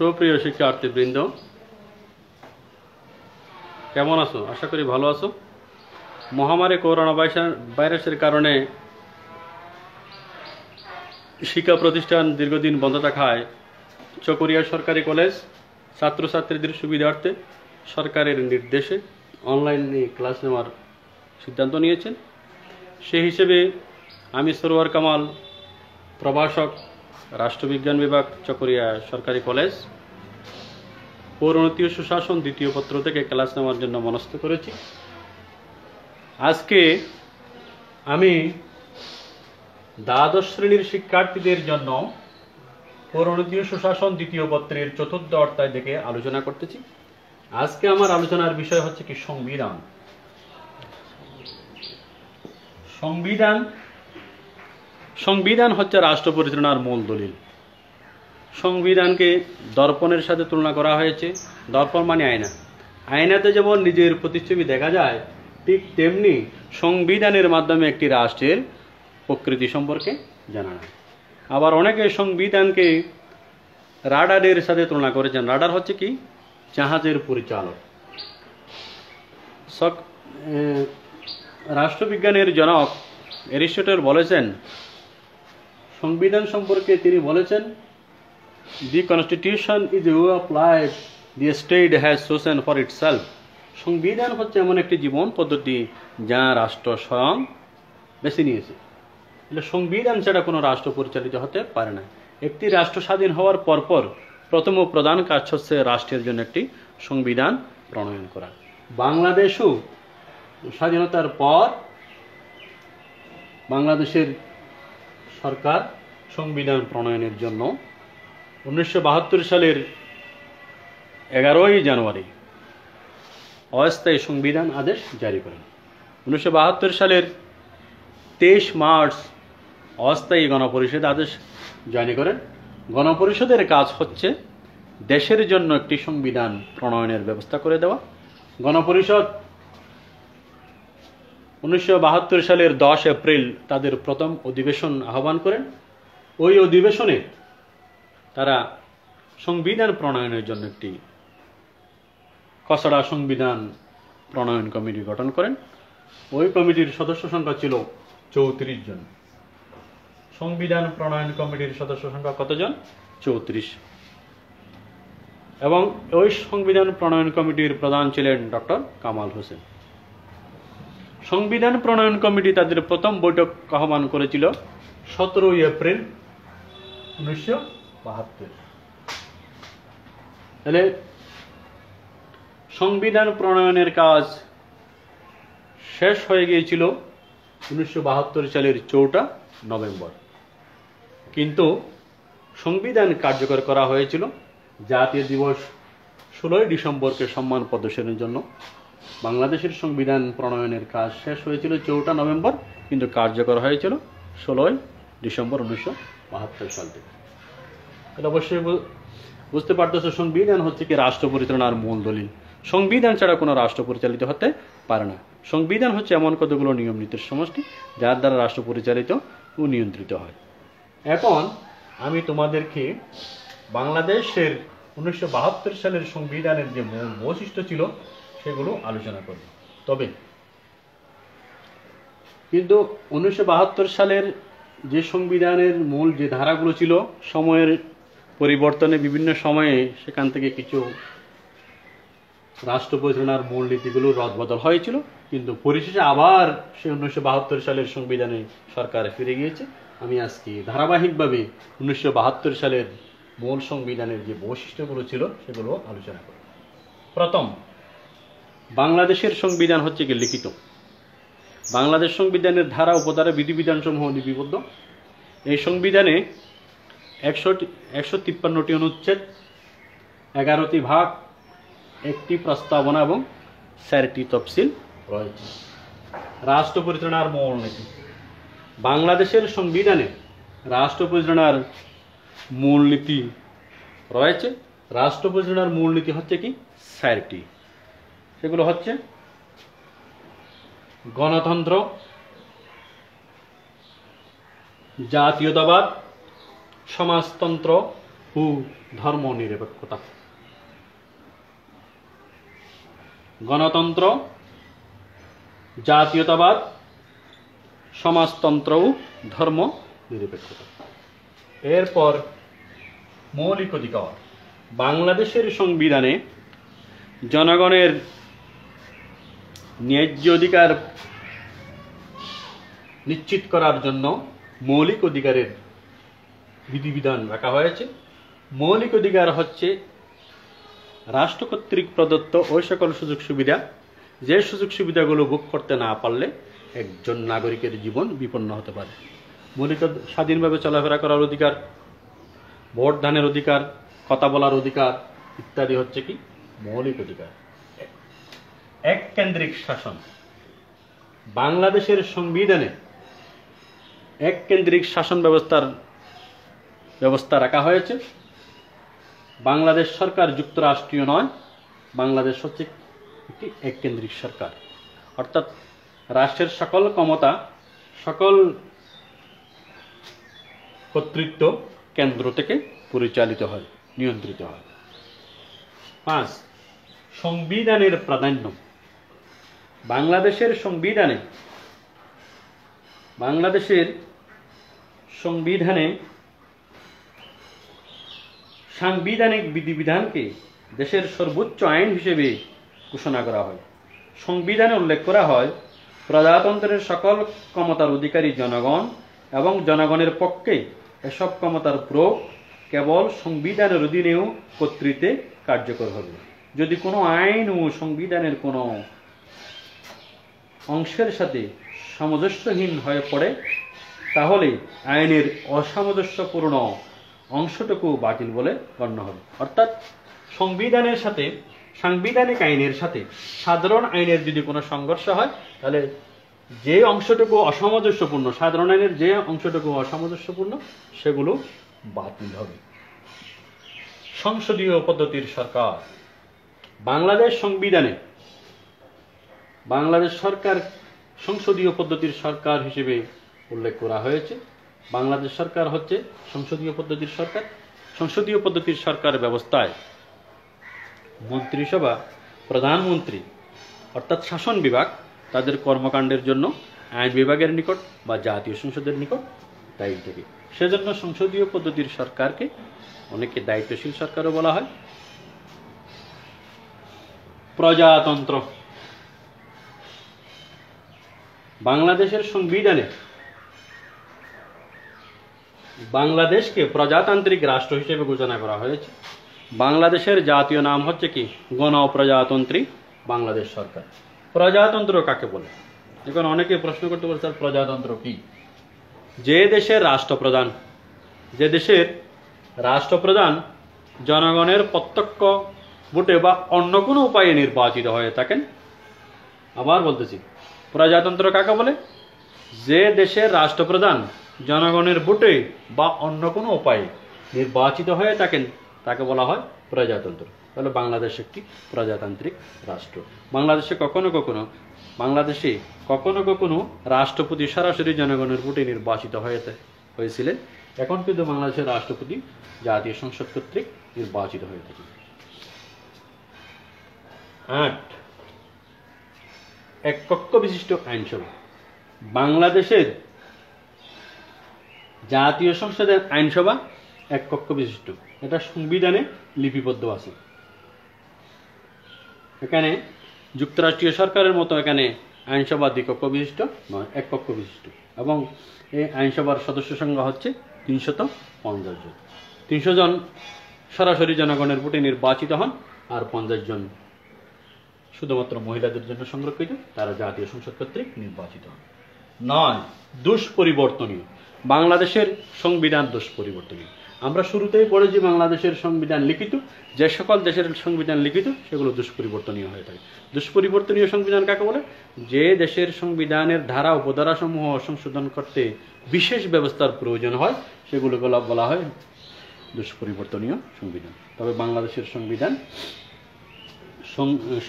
সুপ্রিয় শিক্ষার্থীবৃন্দ, কেমন আছো? আশা করি ভালো আছো। মহামারী করোনা ভাইরাসের কারণে শিক্ষা প্রতিষ্ঠান দীর্ঘদিন বন্ধ থাকায় চকরিয়া সরকারি কলেজ ছাত্রছাত্রীদের সুবিধার্থে সরকারের নির্দেশে অনলাইনে ক্লাস নেওয়ার সিদ্ধান্ত নিয়েছেন। সেই হিসেবে আমি সরোয়ার কামাল, প্রভাষক, রাষ্ট্রবিজ্ঞান বিভাগ, চকরিয়া সরকারি কলেজ, পৌরনীতি ও সুশাসন দ্বিতীয় পত্র থেকে ক্লাস নেওয়ার জন্য মনস্থ করেছি। আজকে আমি দ্বাদশ শ্রেণীর শিক্ষার্থীদের জন্য পৌরনীতি ও সুশাসন দ্বিতীয় পত্রের চতুর্থ অধ্যায় থেকে আলোচনা করতেছি। আজকে আমার আলোচনার বিষয় হচ্ছে কি সংবিধান। সংবিধান হচ্ছে রাষ্ট্র পরিচালনার মূল দলিল। সংবিধানকে দর্পণের সাথে তুলনা করা হয়েছে। দর্পণ মানে আয়না। আয়নাতে যেমন নিজের প্রতিচ্ছবি দেখা যায়, ঠিক তেমনি সংবিধানের মাধ্যমে একটি রাষ্ট্রের প্রকৃতি সম্পর্কে জানা যায়। আবার অনেকে সংবিধানকে রাডারের সাথে তুলনা করেছেন। রাডার হচ্ছে কি? জাহাজের পরিচালক। রাষ্ট্রবিজ্ঞানের জনক অ্যারিস্টটল বলেছেন, সংবিধান সম্পর্কে তিনি বলেছেন, The Constitution is a way of life the state has chosen for itself. সংবিধান হচ্ছে এমন একটি জীবন পদ্ধতি যা রাষ্ট্র স্বয়ং বেছে নিয়েছে। সংবিধান ছাড়া কোনো রাষ্ট্র পরিচালিত হতে পারে না। একটি রাষ্ট্র স্বাধীন হওয়ার পরপর প্রথম ও প্রধান কাজ হচ্ছে রাষ্ট্রের জন্য একটি সংবিধান প্রণয়ন করা। বাংলাদেশও স্বাধীনতার পর বাংলাদেশের সরকার সংবিধান প্রণয়নের জন্য 1972 সালের 11 জানুয়ারি অস্থায়ী সংবিধান আদেশ জারি করেন। 1972 সালের 23 মার্চ অস্থায়ী গণপরিষদ আদেশ জারি করেন। গণপরিষদের কাজ হচ্ছে দেশের জন্য একটি সংবিধান প্রণয়নের ব্যবস্থা করে দেওয়া। গণপরিষদ 1972 সালের 10 এপ্রিল তাদের প্রথম অধিবেশন আহ্বান করেন। ওই অধিবেশনে তারা সংবিধান প্রণয়নের জন্য একটি খসড়া সংবিধান প্রণয়ন কমিটি গঠন করেন। ওই কমিটির সদস্য সংখ্যা ছিল 34 জন। সংবিধান প্রণয়ন কমিটির সদস্য সংখ্যা কতজন? 34। এবং ওই সংবিধান প্রণয়ন কমিটির প্রধান ছিলেন ডক্টর কামাল হোসেন। সংবিধান প্রণয়ন কমিটি তাদের প্রথম বৈঠক আহ্বান করেছিল 17 এপ্রিল 1972। তাহলে সংবিধান প্রণয়নের কাজ শেষ হয়ে গিয়েছিল 1972 সালের 4 নভেম্বর। কিন্তু সংবিধান কার্যকর করা হয়েছিল জাতীয় দিবস 16 ডিসেম্বরকে সম্মান প্রদর্শনের জন্য। বাংলাদেশের সংবিধান প্রণয়নের কাজ শেষ হয়েছিল 4 নভেম্বর, কিন্তু কার্যকর হয়েছিল 16 ডিসেম্বর 1972 সাল থেকে। তাহলে অবশ্যই বুঝতে পারতেছ, সংবিধান হচ্ছে কি রাষ্ট্র পরিচালনার মূল দলিল। সংবিধান ছাড়া কোনো রাষ্ট্র পরিচালিত হতে পারে না। সংবিধান হচ্ছে এমন কতগুলো নিয়ম নীতির সমষ্টি যার দ্বারা রাষ্ট্র পরিচালিত ও নিয়ন্ত্রিত হয়। এখন আমি তোমাদেরকে বাংলাদেশের 1972 সালের সংবিধানের যে মূল বৈশিষ্ট্য ছিল সেগুলো আলোচনা করব। তবে কিন্তু 1972 সালের যে সংবিধানের মূল যে ধারাগুলো ছিল, সময়ের পরিবর্তনে বিভিন্ন সময়ে সেখান থেকে কিছু রাষ্ট্র পরিচালনার মূল নীতিগুলো রদবদল হয়েছিল, কিন্তু পরিশেষে আবার সে 1972 সালের সংবিধানে সরকার ফিরে গিয়েছে। আমি আজকে ধারাবাহিকভাবে 1972 সালের মূল সংবিধানের যে বৈশিষ্ট্যগুলো ছিল সেগুলো আলোচনা করব। প্রথম, বাংলাদেশের সংবিধান হচ্ছে কি লিখিত। বাংলাদেশ সংবিধানের ধারা উপধারা বিধিবিধান সমূহ লিপিবদ্ধ। এই সংবিধানে 153টি অনুচ্ছেদ, 11টি ভাগ, 1টি প্রস্তাবনা এবং 4টি তফসিল রয়েছে। রাষ্ট্র পরিচালনার মূল নীতি। বাংলাদেশের সংবিধানে রাষ্ট্র পরিচালনার মূল নীতি রয়েছে। রাষ্ট্র পরিচালনার মূল নীতি হচ্ছে কি 4টি। সেগুলো হচ্ছে গণতন্ত্র, জাতীয়তাবাদ, সমাজতন্ত্র, ও ধর্মনিরপেক্ষতা। গণতন্ত্র, জাতীয়তাবাদ, সমাজতন্ত্র ও ধর্ম নিরপেক্ষতা। এরপর মৌলিক অধিকার। বাংলাদেশের সংবিধানে জনগণের ন্যায্য অধিকার নিশ্চিত করার জন্য মৌলিক অধিকারের বিধিবিধান রাখা হয়েছে। মৌলিক অধিকার হচ্ছে রাষ্ট্র কর্তৃক প্রদত্ত ওই সকল সুযোগ সুবিধা, যে সুযোগ সুবিধাগুলো ভোগ করতে না পারলে একজন নাগরিকের জীবন বিপন্ন হতে পারে। মৌলিক স্বাধীনভাবে চলাফেরা করার অধিকার, ভোট দানের অধিকার, কথা বলার অধিকার ইত্যাদি হচ্ছে কি মৌলিক অধিকার। এক কেন্দ্রিক শাসন। বাংলাদেশের সংবিধানে এক কেন্দ্রিক শাসন ব্যবস্থা রাখা হয়েছে। বাংলাদেশ সরকার যুক্তরাষ্ট্রীয় নয়, বাংলাদেশ হচ্ছে একটি এক কেন্দ্রিক সরকার, অর্থাৎ রাষ্ট্রের সকল ক্ষমতা, সকল কর্তৃত্ব কেন্দ্র থেকে পরিচালিত হয়, নিয়ন্ত্রিত হয়। 5. সংবিধানের প্রাধান্য। বাংলাদেশের সংবিধানে সাংবিধানিক বিধিবিধানকে দেশের সর্বোচ্চ আইন হিসেবে ঘোষণা করা হয়। সংবিধানে উল্লেখ করা হয়, প্রজাতন্ত্রের সকল ক্ষমতার অধিকারী জনগণ এবং জনগণের পক্ষে এসব ক্ষমতার প্রয়োগ কেবল সংবিধানের অধীনেও কর্তৃত্বে কার্যকর হবে। যদি কোনো আইন ও সংবিধানের কোনো অংশের সাথে সামঞ্জস্যহীন হয়ে পড়ে, তাহলে আইনের অসামঞ্জস্যপূর্ণ অংশটুকু বাতিল বলে গণ্য হবে। অর্থাৎ সাংবিধানিক আইনের সাথে সাধারণ আইনের যদি কোনো সংঘর্ষ হয়, তাহলে যে অংশটুকু অসামঞ্জস্যপূর্ণ, সাধারণ আইনের যে অংশটুকু অসামঞ্জস্যপূর্ণ, সেগুলো বাতিল হবে। সংসদীয় পদ্ধতির সরকার। বাংলাদেশ সরকার সংসদীয় পদ্ধতির সরকার হিসেবে উল্লেখ করা হয়েছে। বাংলাদেশ সরকার হচ্ছে সংসদীয় পদ্ধতির সরকার। সংসদীয় পদ্ধতির সরকার ব্যবস্থায় মন্ত্রিসভা, প্রধানমন্ত্রী অর্থাৎ শাসন বিভাগ তাদের কর্মকাণ্ডের জন্য আইন বিভাগের নিকট বা জাতীয় সংসদের নিকট দায়ী থাকে। সেজন্য সংসদীয় পদ্ধতির সরকারকে অনেকে দায়িত্বশীল সরকারও বলা হয়। প্রজাতন্ত্র। বাংলাদেশের সংবিধানে বাংলাদেশকে প্রজাতান্ত্রিক রাষ্ট্র হিসেবে ঘোষণা করা হয়েছে। বাংলাদেশের জাতীয় নাম হচ্ছে কি গণপ্রজাতন্ত্রী বাংলাদেশ সরকার। প্রজাতন্ত্র কাকে বলে? এখন অনেকে প্রশ্ন করতে পারে, স্যার প্রজাতন্ত্র কি? যে দেশের রাষ্ট্রপ্রধান জনগণের প্রত্যক্ষ ভোটে বা অন্য কোনো উপায়ে নির্বাচিত হয়ে থাকেন। আবার বলতেছি, প্রজাতন্ত্র কাকে বলে? যে দেশের রাষ্ট্রপ্রধান জনগণের ভোটে বা অন্য কোনো উপায়ে নির্বাচিত হয়ে থাকেন, তাকে বলা হয় প্রজাতন্ত্র। তাহলে বাংলাদেশ একটি প্রজাতান্ত্রিক রাষ্ট্র। বাংলাদেশে কখনো কখনো রাষ্ট্রপতি সরাসরি জনগণের ভোটে নির্বাচিত হয়েছিলেন। এখন কিন্তু বাংলাদেশের রাষ্ট্রপতি জাতীয় সংসদ কর্তৃক নির্বাচিত হয়ে থাকে। 8. এক কক্ষ বিশিষ্ট আইনসভা। বাংলাদেশের জাতীয় সংসদের আইনসভা এক কক্ষ বিশিষ্ট। এটা সংবিধানে লিপিবদ্ধ আছে। এখানে যুক্তরাষ্ট্রীয় সরকারের মতো এখানে আইনসভা দ্বিকক্ষ বিশিষ্ট নয়, এক কক্ষ বিশিষ্ট। এবং এই আইনসভার সদস্য সংখ্যা হচ্ছে 350 জন। 300 জন সরাসরি জনগণের ভোটে নির্বাচিত হন, আর 50 জন শুধুমাত্র মহিলাদের জন্য সংরক্ষিত, তারা জাতীয় সংসদ কর্তৃক নির্বাচিত হন। 9. দুষ্পরিবর্তনীয়। বাংলাদেশের সংবিধান দুষ্পরিবর্তনীয়। আমরা শুরুতেই পড়েছি বাংলাদেশের সংবিধান লিখিত। যে সকল দেশের সংবিধান লিখিত সেগুলো দুষ্পরিবর্তনীয় হয়ে থাকে। দুষ্পরিবর্তনীয় সংবিধান কাকে বলে? যে দেশের সংবিধানের ধারা উপধারাসমূহ সংশোধন করতে বিশেষ ব্যবস্থার প্রয়োজন হয়, সেগুলো বলা হয় দুষ্পরিবর্তনীয় সংবিধান। তবে বাংলাদেশের সংবিধান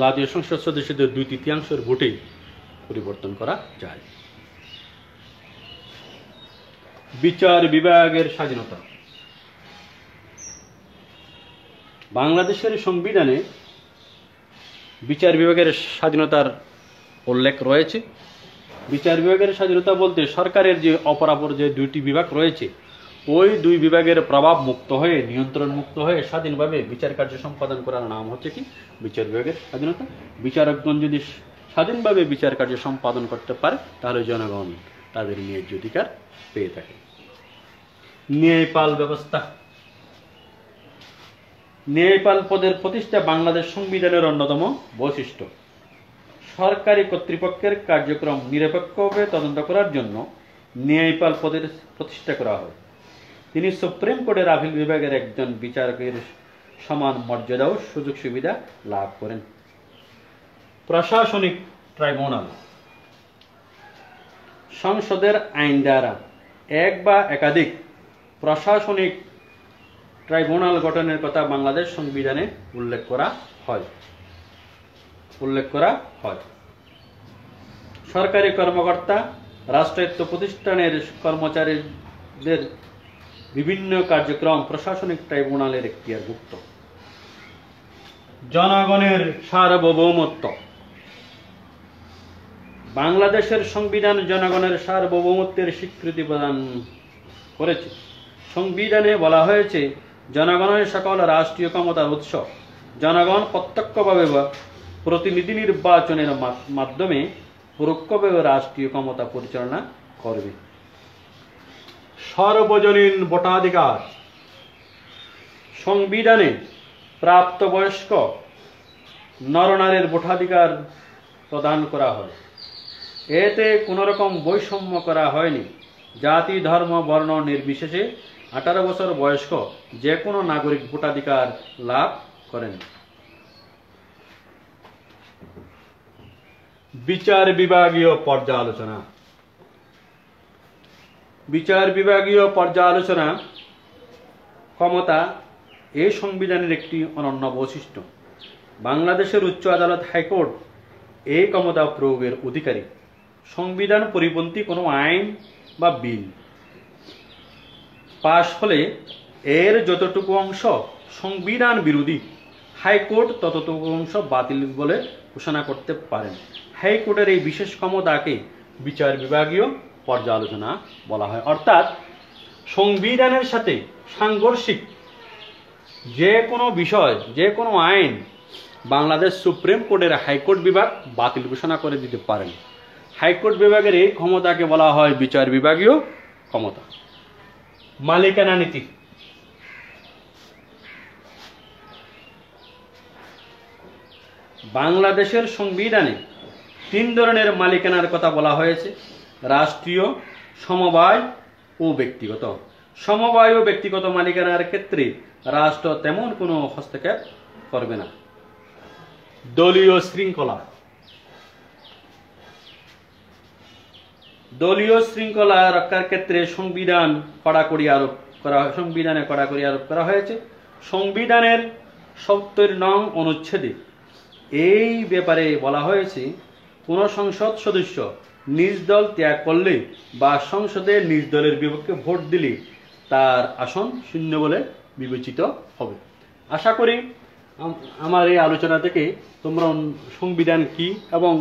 জাতীয় সংসদ সদস্যদের 2/3 ভোটে পরিবর্তন করা যায়। বিচার বিভাগের স্বাধীনতা। বাংলাদেশের সংবিধানে বিচার বিভাগের স্বাধীনতার উল্লেখ রয়েছে। বিচার বিভাগের স্বাধীনতা বলতে সরকারের যে অপরাপর যে দুইটি বিভাগ রয়েছে, ওই দুই বিভাগের প্রভাব মুক্ত হয়ে, নিয়ন্ত্রণ মুক্ত হয়ে স্বাধীনভাবে বিচার কার্য সম্পাদন করার নাম হচ্ছে কি বিচার বিভাগের স্বাধীনতা। বিচারকগণ যদি স্বাধীনভাবে বিচার কার্য সম্পাদন করতে পারে, তাহলে জনগণ তাদের ন্যায্য অধিকার পেয়ে থাকে। ন্যায়পাল ব্যবস্থা। ন্যায়পাল পদের প্রতিষ্ঠা বাংলাদেশ সংবিধানের অন্যতম বৈশিষ্ট্য। সরকারি কর্তৃপক্ষের কার্যক্রম নিরপেক্ষভাবে তদন্ত করার জন্য ন্যায়পাল পদের প্রতিষ্ঠা করা হয়। তিনি সুপ্রিম কোর্টের আপিল বিভাগের একজন বিচারকের সমান মর্যাদা ও সুযোগ সুবিধা লাভ করেন। প্রশাসনিক ট্রাইব্যুনাল। সংসদের আইন দ্বারা এক বা একাধিক প্রশাসনিক ট্রাইব্যুনাল গঠনের কথা বাংলাদেশ সংবিধানে উল্লেখ করা হয়। সরকারি কর্মকর্তা, রাষ্ট্রায়ত্ত প্রতিষ্ঠানের কর্মচারীদের বিভিন্ন কার্যক্রম প্রশাসনিক ট্রাইব্যুনালের এখতিয়ারভুক্ত। জনগণের সার্বভৌমত্ব। বাংলাদেশের সংবিধান জনগণের সার্বভৌমত্বের স্বীকৃতি প্রদান করেছে। সংবিধানে বলা হয়েছে, জনগণের সকল রাষ্ট্রীয় ক্ষমতার উৎস। জনগণ প্রত্যক্ষভাবে বা প্রতিনিধি নির্বাচনের মাধ্যমে পরোক্ষভাবে রাষ্ট্রীয় ক্ষমতা পরিচালনা করবে। সর্বজনীন ভোটাধিকার। সংবিধানে প্রাপ্তবয়স্ক নরনারীর ভোটাধিকার প্রদান করা হয়। এতে কোনো রকম বৈষম্য করা হয়নি। জাতি, ধর্ম, বর্ণ নির্বিশেষে 18 বছর বয়স্ক যে কোনো নাগরিক ভোটাধিকার লাভ করেন। বিচার বিভাগীয় পর্যালোচনা। বিচার বিভাগীয় পর্যালোচনা ক্ষমতা এই সংবিধানের একটি অনন্য বৈশিষ্ট্য। বাংলাদেশের উচ্চ আদালত, হাইকোর্ট এই ক্ষমতা প্রয়োগের অধিকারী। সংবিধান পরিপন্থী কোনো আইন বা বিল পাশ হলে এর যতটুকু অংশ সংবিধান বিরোধী, হাইকোর্ট ততটুকু অংশ বাতিল বলে ঘোষণা করতে পারেন। হাইকোর্টের এই বিশেষ ক্ষমতাকে বিচার বিভাগীয় পর্যালোচনা বলা হয়। অর্থাৎ সংবিধানের সাথে সাংঘর্ষিক যে কোনো বিষয়, যে কোনো আইন বাংলাদেশ সুপ্রিম কোর্টের হাইকোর্ট বিভাগ বাতিল ঘোষণা করে দিতে পারেন। হাইকোর্ট বিভাগের এই ক্ষমতাকে বলা হয় বিচার বিভাগীয় ক্ষমতা। মালিকানা নীতি। বাংলাদেশের সংবিধানে 3 ধরনের মালিকানার কথা বলা হয়েছে: রাষ্ট্রীয়, সমবায় ও ব্যক্তিগত। সমবায় ও ব্যক্তিগত মালিকানার ক্ষেত্রে রাষ্ট্র তেমন কোনো হস্তক্ষেপ করবে না। দলীয় শৃঙ্খলা। দলীয় শৃঙ্খলা রক্ষার ক্ষেত্রে সংবিধানে কড়াকড়ি আরোপ করা হয়েছে। সংবিধানের 70 নং অনুচ্ছেদে এই ব্যাপারে বলা হয়েছে, কোন সংসদ সদস্য নিজ দল ত্যাগ করলে বা সংসদে নিজ দলের বিপক্ষে ভোট দিলে তার আসন শূন্য বলে বিবেচিত হবে। আশা করি আমার এই আলোচনা থেকে তোমরা সংবিধান কি এবং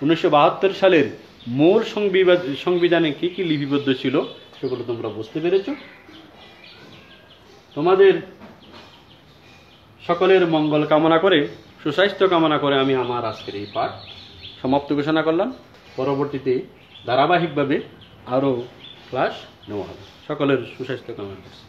1972 সালের মূল সংবিধানে কি কি লিপিবদ্ধ ছিল সেগুলো তোমরা বুঝতে পেরেছ। তোমাদের সকলের মঙ্গল কামনা করে, সুস্বাস্থ্য কামনা করে আমি আমার আজকের এই পাঠ সমাপ্ত ঘোষণা করলাম। পরবর্তীতে ধারাবাহিকভাবে আরও ক্লাস নেওয়া হবে। সকলের সুস্বাস্থ্য কামনা করছি।